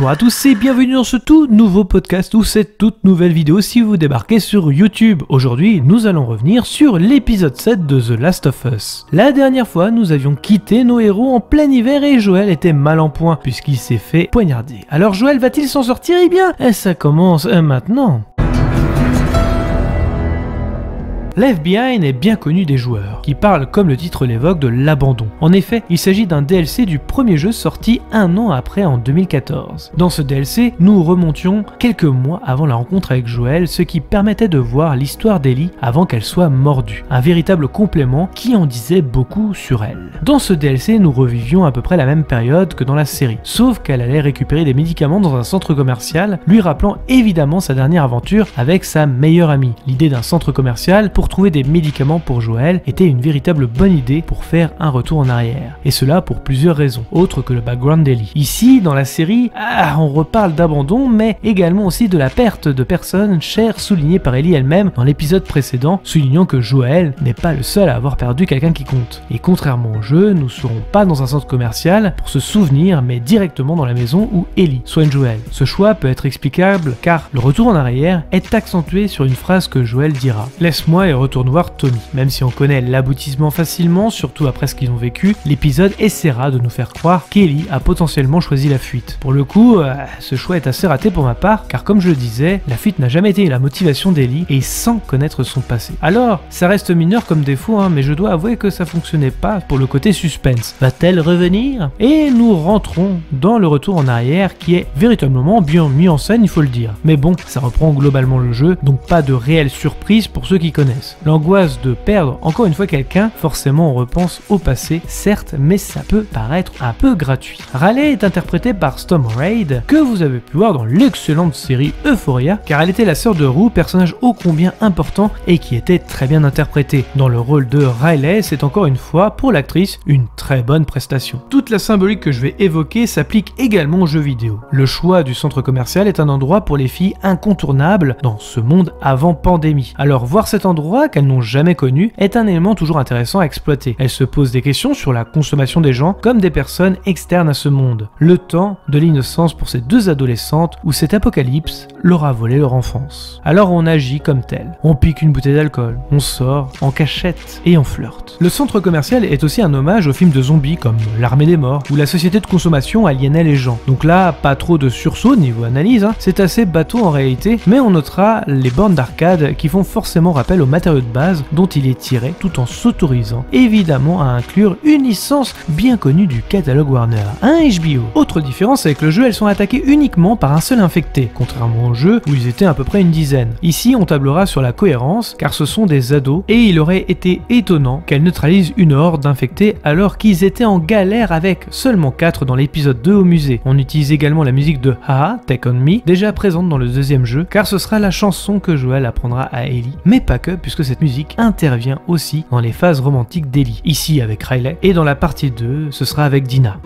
Bonjour à tous et bienvenue dans ce tout nouveau podcast ou cette toute nouvelle vidéo si vous débarquez sur YouTube. Aujourd'hui, nous allons revenir sur l'épisode 7 de The Last of Us. La dernière fois, nous avions quitté nos héros en plein hiver et Joel était mal en point puisqu'il s'est fait poignarder. Alors Joel va-t-il s'en sortir? Eh bien, ça commence maintenant. Left Behind est bien connu des joueurs, qui parle, comme le titre l'évoque, de l'abandon. En effet, il s'agit d'un DLC du premier jeu sorti un an après en 2014. Dans ce DLC, nous remontions quelques mois avant la rencontre avec Joel, ce qui permettait de voir l'histoire d'Ellie avant qu'elle soit mordue. Un véritable complément qui en disait beaucoup sur elle. Dans ce DLC, nous revivions à peu près la même période que dans la série, sauf qu'elle allait récupérer des médicaments dans un centre commercial, lui rappelant évidemment sa dernière aventure avec sa meilleure amie. L'idée d'un centre commercial pour trouver des médicaments pour Joel était une véritable bonne idée pour faire un retour en arrière. Et cela pour plusieurs raisons, autres que le background d'Ellie. Ici, dans la série, on reparle d'abandon, mais également aussi de la perte de personnes chères soulignée par Ellie elle-même dans l'épisode précédent, soulignant que Joel n'est pas le seul à avoir perdu quelqu'un qui compte. Et contrairement au jeu, nous ne serons pas dans un centre commercial pour se souvenir, mais directement dans la maison où Ellie soigne Joel. Ce choix peut être explicable car le retour en arrière est accentué sur une phrase que Joel dira. Laisse-moi et retourne voir Tommy. Même si on connaît l'aboutissement facilement, surtout après ce qu'ils ont vécu, l'épisode essaiera de nous faire croire qu'Ellie a potentiellement choisi la fuite. Pour le coup, ce choix est assez raté pour ma part, car comme je le disais, la fuite n'a jamais été la motivation d'Ellie et sans connaître son passé. Alors, ça reste mineur comme défaut, mais je dois avouer que ça fonctionnait pas pour le côté suspense. Va-t-elle revenir? Et nous rentrons dans le retour en arrière qui est véritablement bien mis en scène, il faut le dire. Mais bon, ça reprend globalement le jeu, donc pas de réelle surprise pour ceux qui connaissent. L'angoisse de perdre encore une fois quelqu'un, forcément on repense au passé, certes, mais ça peut paraître un peu gratuit. Riley est interprétée par Storm Reid, que vous avez pu voir dans l'excellente série Euphoria, car elle était la sœur de Rue, personnage ô combien important et qui était très bien interprété. Dans le rôle de Riley, c'est encore une fois, pour l'actrice, une très bonne prestation. Toute la symbolique que je vais évoquer s'applique également aux jeux vidéo. Le choix du centre commercial est un endroit pour les filles incontournable dans ce monde avant pandémie. Alors voir cet endroit qu'elles n'ont jamais connu est un élément toujours intéressant à exploiter. Elles se posent des questions sur la consommation des gens comme des personnes externes à ce monde. Le temps de l'innocence pour ces deux adolescentes où cet apocalypse leur a volé leur enfance. Alors on agit comme tel. On pique une bouteille d'alcool, on sort en cachette et on flirte. Le centre commercial est aussi un hommage aux films de zombies comme L'Armée des Morts où la société de consommation aliénait les gens. Donc là, pas trop de sursaut niveau analyse, c'est assez bateau en réalité, mais on notera les bornes d'arcade qui font forcément rappel aux matériaux de base dont il est tiré tout en s'autorisant évidemment à inclure une licence bien connue du catalogue Warner, un HBO. Autre différence avec le jeu, elles sont attaquées uniquement par un seul infecté, contrairement au jeu où ils étaient à peu près une dizaine. Ici on tablera sur la cohérence car ce sont des ados et il aurait été étonnant qu'elles neutralisent une horde d'infectés alors qu'ils étaient en galère avec seulement 4 dans l'épisode 2 au musée. On utilise également la musique de Haha, Take On Me, déjà présente dans le deuxième jeu car ce sera la chanson que Joel apprendra à Ellie, mais pas que puisque cette musique intervient aussi dans les phases romantiques d'Ellie, ici avec Riley, et dans la partie 2, ce sera avec Dina.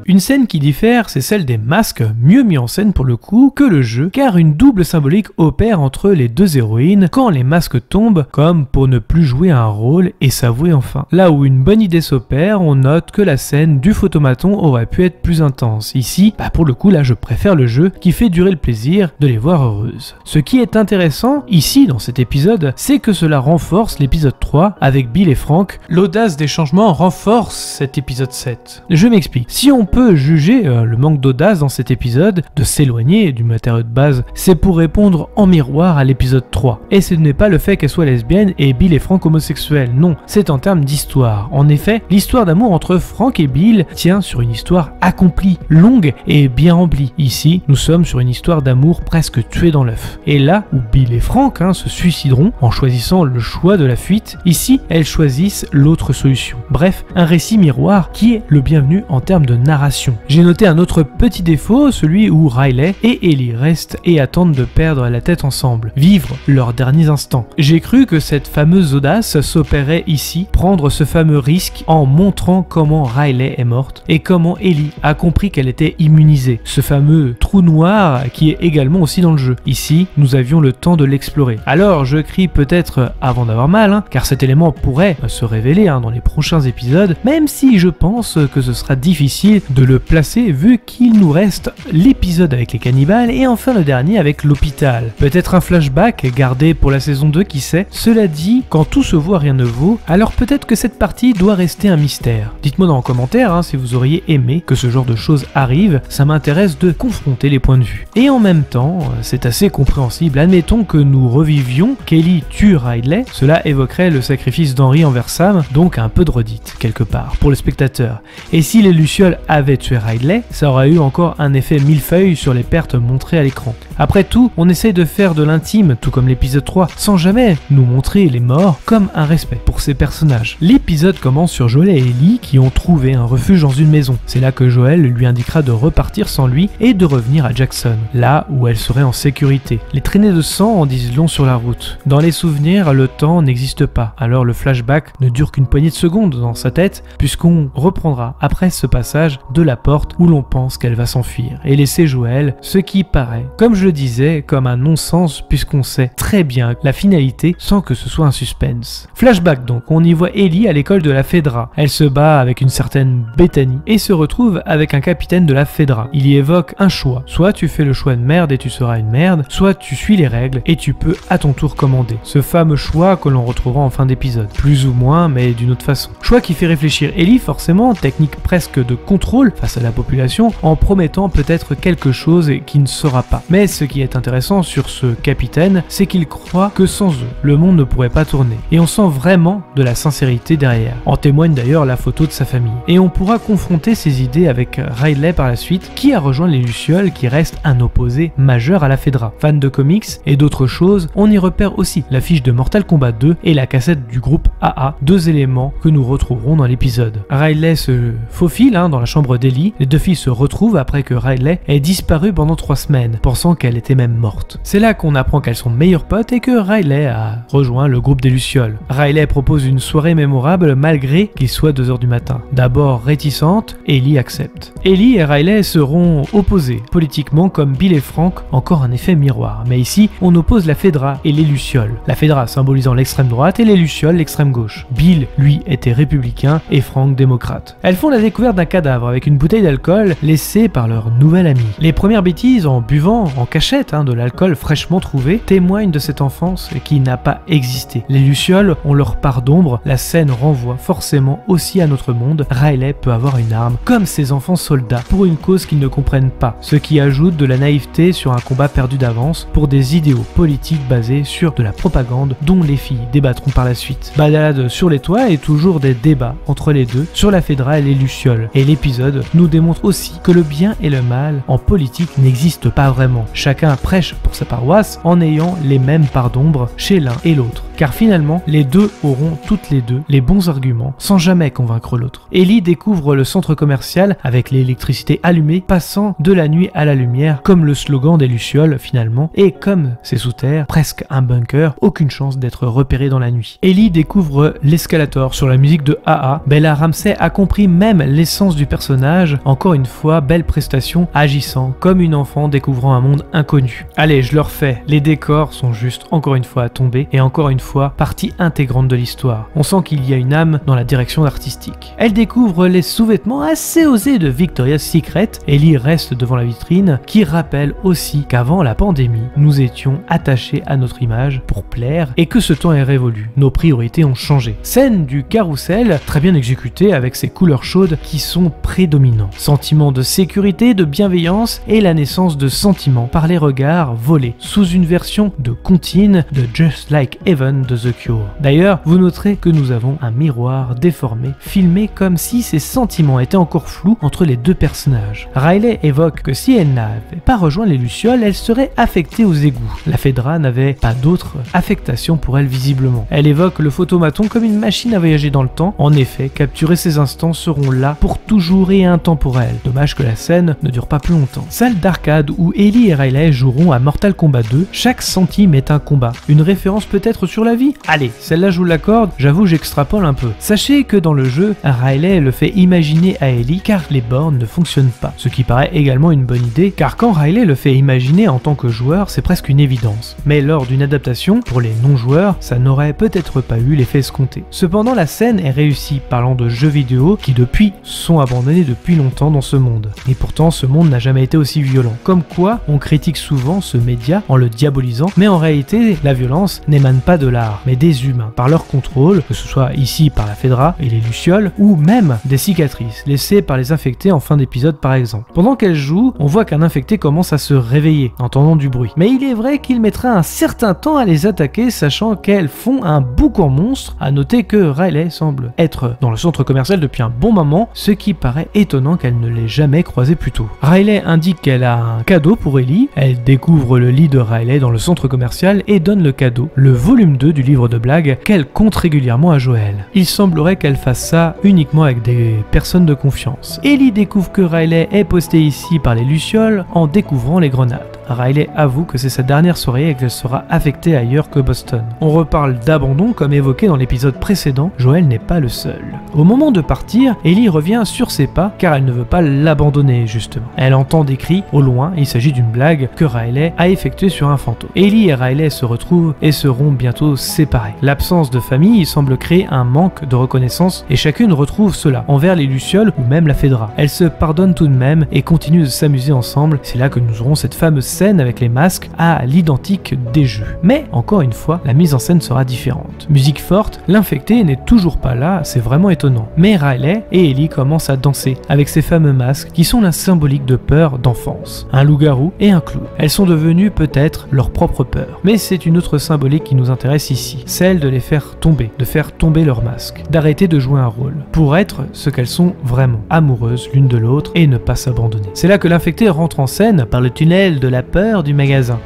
Une scène qui diffère, c'est celle des masques, mieux mis en scène pour le coup que le jeu, car une double symbolique opère entre les deux héroïnes quand les masques tombent, comme pour ne plus jouer un rôle et s'avouer enfin. Là où une bonne idée s'opère, on note que la scène du photomaton aurait pu être plus intense. Ici, pour le coup, là je préfère le jeu qui fait durer le plaisir de les voir heureuses. Ce qui est intéressant, ici dans cet épisode, c'est que cela renforce l'épisode 3 avec Bill et Frank. L'audace des changements renforce cet épisode 7. Je m'explique. Si on peut juger le manque d'audace dans cet épisode, de s'éloigner du matériau de base, c'est pour répondre en miroir à l'épisode 3. Et ce n'est pas le fait qu'elle soit lesbienne et Bill et Frank homosexuels, non, c'est en termes d'histoire. En effet, l'histoire d'amour entre Frank et Bill tient sur une histoire accomplie, longue et bien remplie. Ici, nous sommes sur une histoire d'amour presque tuée dans l'œuf. Et là où Bill et Frank se suicideront en choisissant le choix de la fuite, ici, elles choisissent l'autre solution. Bref, un récit miroir qui est le bienvenu en termes de narration séparation. J'ai noté un autre petit défaut, celui où Riley et Ellie restent et attendent de perdre la tête ensemble, vivre leurs derniers instants. J'ai cru que cette fameuse audace s'opérait ici, prendre ce fameux risque en montrant comment Riley est morte et comment Ellie a compris qu'elle était immunisée. Ce fameux trou noir qui est également aussi dans le jeu. Ici, nous avions le temps de l'explorer. Alors, je crie peut-être avant d'avoir mal, car cet élément pourrait se révéler dans les prochains épisodes, même si je pense que ce sera difficile de le placer vu qu'il nous reste l'épisode avec les cannibales et enfin le dernier avec l'hôpital. Peut-être un flashback gardé pour la saison 2, qui sait. Cela dit, quand tout se voit, rien ne vaut, alors peut-être que cette partie doit rester un mystère. Dites-moi dans les commentaires si vous auriez aimé que ce genre de choses arrive, ça m'intéresse de confronter les points de vue. Et en même temps, c'est assez compréhensible, admettons que nous revivions qu'Ellie tue Riley, cela évoquerait le sacrifice d'Henry envers Sam, donc un peu de redite, quelque part, pour le spectateur. Et si les Lucioles avaient tué Riley, ça aurait eu encore un effet millefeuille sur les pertes montrées à l'écran. Après tout, on essaye de faire de l'intime, tout comme l'épisode 3, sans jamais nous montrer les morts comme un respect pour ces personnages. L'épisode commence sur Joel et Ellie qui ont trouvé un refuge dans une maison. C'est là que Joel lui indiquera de repartir sans lui et de revenir à Jackson, là où elle serait en sécurité. Les traînées de sang en disent long sur la route. Dans les souvenirs, le temps n'existe pas, alors le flashback ne dure qu'une poignée de secondes dans sa tête, puisqu'on reprendra après ce passage de la porte où l'on pense qu'elle va s'enfuir et laisser Joel, ce qui paraît, comme je le disais, comme un non-sens puisqu'on sait très bien la finalité sans que ce soit un suspense. Flashback donc, on y voit Ellie à l'école de la Fedra. Elle se bat avec une certaine Bethany et se retrouve avec un capitaine de la Fedra. Il y évoque un choix. Soit tu fais le choix de merde et tu seras une merde, soit tu suis les règles et tu peux à ton tour commander. Ce fameux choix que l'on retrouvera en fin d'épisode. Plus ou moins, mais d'une autre façon. Choix qui fait réfléchir Ellie forcément, technique presque de contrôle face à la population, en promettant peut-être quelque chose qui ne sera pas. Mais ce qui est intéressant sur ce capitaine, c'est qu'il croit que sans eux, le monde ne pourrait pas tourner. Et on sent vraiment de la sincérité derrière. En témoigne d'ailleurs la photo de sa famille. Et on pourra confronter ses idées avec Riley par la suite, qui a rejoint les Lucioles, qui reste un opposé majeur à la Fedra. Fan de comics et d'autres choses, on y repère aussi l'affiche de Mortal Kombat 2 et la cassette du groupe AA, deux éléments que nous retrouverons dans l'épisode. Riley se faufile dans la chambre d'Ellie, les deux filles se retrouvent après que Riley ait disparu pendant 3 semaines, pensant qu'elle était même morte. C'est là qu'on apprend qu'elles sont meilleures potes et que Riley a rejoint le groupe des Lucioles. Riley propose une soirée mémorable malgré qu'il soit 2 h du matin. D'abord réticente, Ellie accepte. Ellie et Riley seront opposés, politiquement comme Bill et Frank, encore un effet miroir. Mais ici, on oppose la Fedra et les Lucioles. La Fedra symbolisant l'extrême droite et les Lucioles l'extrême gauche. Bill, lui, était républicain et Frank démocrate. Elles font la découverte d'un cadavre avec une bouteille d'alcool laissée par leur nouvel ami. Les premières bêtises en buvant en cachette de l'alcool fraîchement trouvé témoignent de cette enfance qui n'a pas existé. Les Lucioles ont leur part d'ombre, la scène renvoie forcément aussi à notre monde. Riley peut avoir une arme, comme ses enfants soldats, pour une cause qu'ils ne comprennent pas, ce qui ajoute de la naïveté sur un combat perdu d'avance pour des idéaux politiques basés sur de la propagande dont les filles débattront par la suite. Balade sur les toits et toujours des débats entre les deux sur la Fedra et les Lucioles. Et l'épisode nous démontre aussi que le bien et le mal en politique n'existent pas vraiment. Chacun prêche pour sa paroisse en ayant les mêmes parts d'ombre chez l'un et l'autre. Car finalement, les deux auront toutes les deux les bons arguments sans jamais convaincre l'autre. Ellie découvre le centre commercial avec l'électricité allumée, passant de la nuit à la lumière, comme le slogan des Lucioles finalement, et comme c'est sous terre, presque un bunker, aucune chance d'être repéré dans la nuit. Ellie découvre l'escalator sur la musique de AA. Bella Ramsey a compris même l'essence du personnage, encore une fois, belle prestation, agissant comme une enfant découvrant un monde inconnu. Allez, je le refais, les décors sont juste encore une fois à tomber, et encore une fois, partie intégrante de l'histoire. On sent qu'il y a une âme dans la direction artistique. Elle découvre les sous-vêtements assez osés de Victoria's Secret. Ellie reste devant la vitrine, qui rappelle aussi qu'avant la pandémie, nous étions attachés à notre image pour plaire, et que ce temps est révolu. Nos priorités ont changé. Scène du carrousel, très bien exécutée avec ses couleurs chaudes qui sont prédominants. Sentiment de sécurité, de bienveillance et la naissance de sentiments par les regards volés, sous une version de comptine de Just Like Heaven de The Cure. D'ailleurs, vous noterez que nous avons un miroir déformé, filmé comme si ses sentiments étaient encore flous entre les deux personnages. Riley évoque que si elle n'avait pas rejoint les Lucioles, elle serait affectée aux égouts. La Fedra n'avait pas d'autre affectation pour elle visiblement. Elle évoque le photomaton comme une machine à voyager dans le temps. En effet, capturer ces instants seront là pour toujours et et intemporel. Dommage que la scène ne dure pas plus longtemps. Salle d'arcade où Ellie et Riley joueront à Mortal Kombat 2, chaque centime est un combat. Une référence peut-être sur la vie? Allez, celle-là je vous l'accorde, j'avoue j'extrapole un peu. Sachez que dans le jeu, Riley le fait imaginer à Ellie car les bornes ne fonctionnent pas. Ce qui paraît également une bonne idée car quand Riley le fait imaginer en tant que joueur, c'est presque une évidence. Mais lors d'une adaptation, pour les non-joueurs, ça n'aurait peut-être pas eu l'effet escompté. Cependant, la scène est réussie, parlant de jeux vidéo qui depuis sont abandonnés depuis longtemps dans ce monde. Et pourtant, ce monde n'a jamais été aussi violent. Comme quoi, on critique souvent ce média en le diabolisant, mais en réalité, la violence n'émane pas de l'art, mais des humains, par leur contrôle, que ce soit ici par la Fedra et les Lucioles, ou même des cicatrices, laissées par les infectés en fin d'épisode par exemple. Pendant qu'elle joue, on voit qu'un infecté commence à se réveiller, entendant du bruit. Mais il est vrai qu'il mettra un certain temps à les attaquer, sachant qu'elles font un boucan monstre. À noter que Riley semble être dans le centre commercial depuis un bon moment, ce qui paraît étonnant qu'elle ne l'ait jamais croisé plus tôt. Riley indique qu'elle a un cadeau pour Ellie, elle découvre le lit de Riley dans le centre commercial et donne le cadeau, le volume 2 du livre de blagues qu'elle compte régulièrement à Joël. Il semblerait qu'elle fasse ça uniquement avec des personnes de confiance. Ellie découvre que Riley est posté ici par les Lucioles en découvrant les grenades. Riley avoue que c'est sa dernière soirée et qu'elle sera affectée ailleurs que Boston. On reparle d'abandon comme évoqué dans l'épisode précédent, Joël n'est pas le seul. Au moment de partir, Ellie revient sur ses pas car elle ne veut pas l'abandonner justement. Elle entend des cris au loin, il s'agit d'une blague que Riley a effectuée sur un fantôme. Ellie et Riley se retrouvent et seront bientôt séparés. L'absence de famille semble créer un manque de reconnaissance et chacune retrouve cela envers les Lucioles ou même la Fedra. Elles se pardonnent tout de même et continuent de s'amuser ensemble, c'est là que nous aurons cette fameuse scène avec les masques à l'identique des jeux. Mais encore une fois, la mise en scène sera différente. Musique forte, l'infecté n'est toujours pas là, c'est vraiment étonnant. Mais Riley et Ellie commencent à danser avec ces fameux masques qui sont la symbolique de peur d'enfance. Un loup-garou et un clown. Elles sont devenues peut-être leur propre peur. Mais c'est une autre symbolique qui nous intéresse ici, celle de les faire tomber, de faire tomber leur masque, d'arrêter de jouer un rôle, pour être ce qu'elles sont vraiment, amoureuses l'une de l'autre et ne pas s'abandonner. C'est là que l'infecté rentre en scène par le tunnel de la peur du magasin.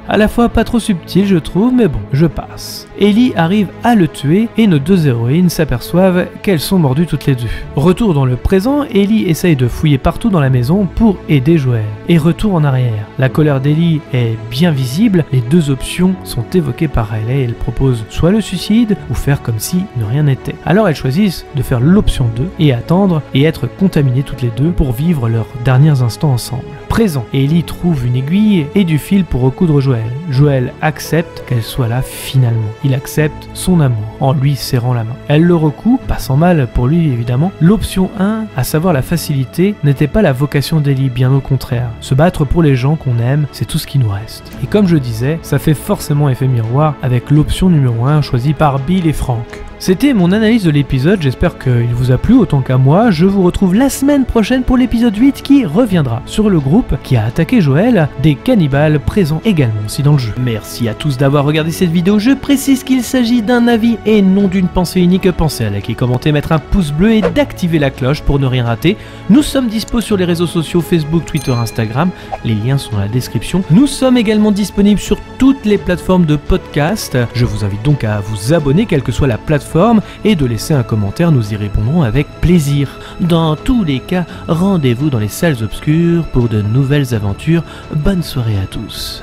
À la fois pas trop subtil je trouve, mais bon, je passe. Ellie arrive à le tuer et nos deux héroïnes s'aperçoivent qu'elles sont mordues toutes les deux. Retour dans le présent, Ellie essaye de fouiller partout dans la maison pour aider Joël. Et retour en arrière. La colère d'Ellie est bien visible, les deux options sont évoquées par Riley et elle propose soit le suicide ou faire comme si de rien n'était. Alors elles choisissent de faire l'option 2 et attendre et être contaminées toutes les deux pour vivre leurs derniers instants ensemble. Présent, Ellie trouve une aiguille et du fil pour recoudre Joël. Joël accepte qu'elle soit là finalement. Il accepte son amour en lui serrant la main. Elle le recoud, pas sans mal pour lui évidemment. L'option 1, à savoir la facilité, n'était pas la vocation d'Ellie, bien au contraire. Se battre pour les gens qu'on aime, c'est tout ce qui nous reste. Et comme je disais, ça fait forcément effet miroir avec l'option numéro 1 choisie par Bill et Frank. C'était mon analyse de l'épisode, j'espère qu'il vous a plu autant qu'à moi. Je vous retrouve la semaine prochaine pour l'épisode 8 qui reviendra sur le groupe qui a attaqué Joël, des cannibales présents également aussi dans le jeu. Merci à tous d'avoir regardé cette vidéo, je précise qu'il s'agit d'un avis et non d'une pensée unique. Pensez à liker, commenter, mettre un pouce bleu et d'activer la cloche pour ne rien rater. Nous sommes dispo sur les réseaux sociaux Facebook, Twitter, Instagram, les liens sont dans la description. Nous sommes également disponibles sur toutes les plateformes de podcast. Je vous invite donc à vous abonner quelle que soit la plateforme et de laisser un commentaire, nous y répondrons avec plaisir. Dans tous les cas, rendez-vous dans les salles obscures pour de nouvelles aventures. Bonne soirée à tous.